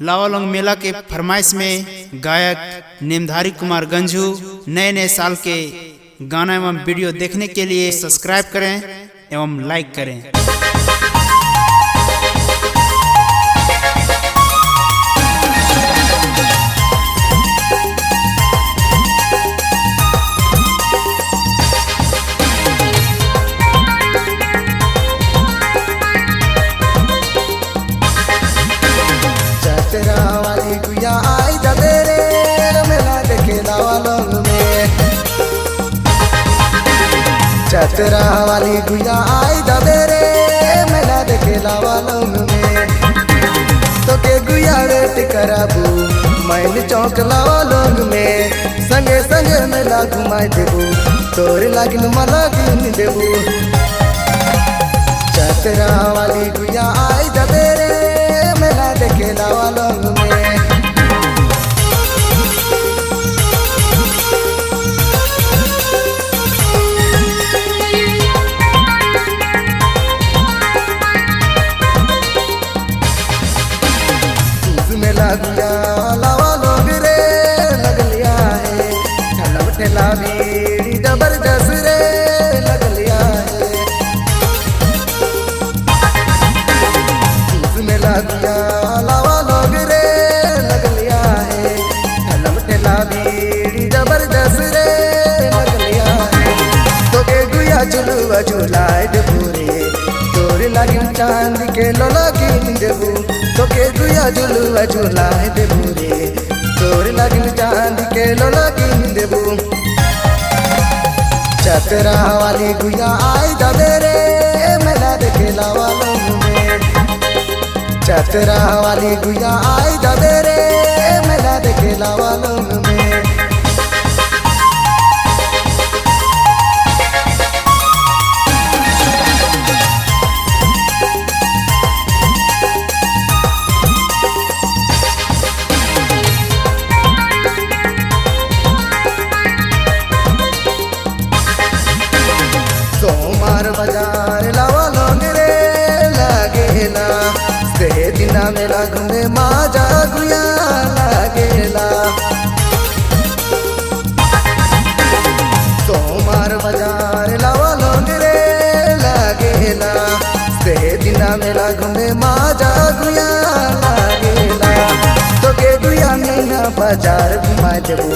लावालौंग मेला के फरमाइश में गायक नेमधारी कुमार गंजू नए नए साल के गाना एवं वीडियो देखने के लिए सब्सक्राइब करें एवं लाइक करें। चतरा वाली गुया आई जाते रे मेला देखे लावालौंग में। चतरा वाली गुया आई जाते रे मेला देखे लावालौंग में। तो के गुया वेट कराबू मैन चौक लावालौंग में। संगे संगे मेला घुमाई देबू तोरे लागिन मला गिन देबू। चतरा वाली गुया आई जाते रे मेला देखे लावालौंग में। मेला गुया लावालौंग रे लग लिया है। ठेला ठेला भीड़ जबरदस्त रे लग लिया है। मेला गुया लावालौंग रे लग लिया है। ठेला ठेला भीड़ जबरदस्त रे लग लिया है। तो के गुया झुलुआ झुलाए देबू रे तोरे लागिन चांद के लोला गिन देबू। तो के गुया झुलुआ झुलाए देबू रे तोरे लागिन चांद के लोला गिन देबू। चतरा वाली गुया आई जाते रे मेला देखे लावालौंग में। चतरा वाली गुया आई जाते रे मेला देखे लावालौंग में। सोमवार बाजार लावालौंग रे लागेला। से दिना मेला घूमे माजा गुया लागेला। सोमवार बाजार लावालौंग रे लागेला। से दिना मेला घूमे माजा गुया लागेला। तो के गुया मीना बाजार घुमा देबू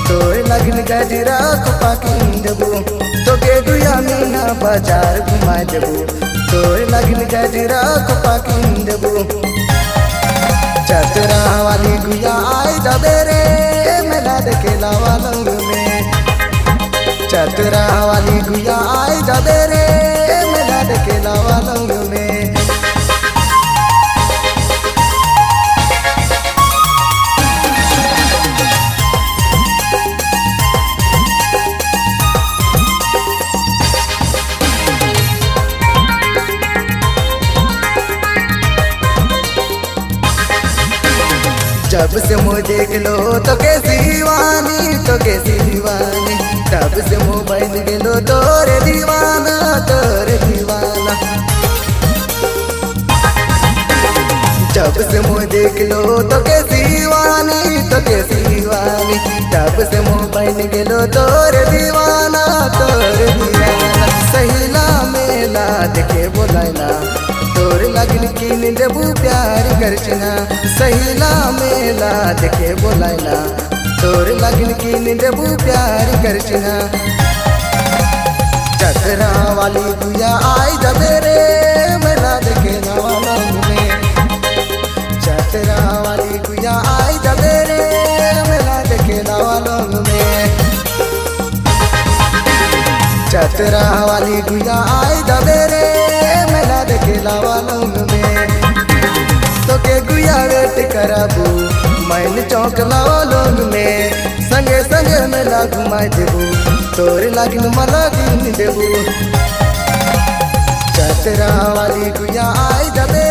तोरे लागिन गजरा कुपा किन देबू। तो के गुया मीना बाजार घुमा देबू तोरे लागिन गजरा कुपा किन देबू। चतरा वाली गुया आई जाते रे मेला देखे लावालौंग में। चतरा वाली गुया आई जाते रे मेला देखे लावालौंग में। जब से मुँह देख लो तो कैसी दीवानी तो कैसी दीवानी। तब से मुँह बन गेलो तोरे दीवाना तोरे दीवाना। जब से मुँह देख लो तो कैसी दीवानी तो कैसी दीवानी। तब से मुँह बन गेलो तोरे दीवाना तोरे दीवाना। सहीला मेला देखे बोलाइना तोरे लागिन किन देबू प्यार करचना। सहीला मेला देखे बोलाइना तोरे लागिन किन देबू प्यार करचना। चतरा वाली गुया आई जाते रे मेला देखे लावालौंग में। चतरा वाली गुया आई जाते रे मेला देखे लावालौंग में। चतरा वाली गुया आई जाते रे मेला देखे लावालौंग में। तो के गुया वेट कराबू मैन चौक लावालौंग में। संगे संगे मेला घुमाई देबू तोरे लागिन मला गिन देबू। चतरा वाली गुया आई जाते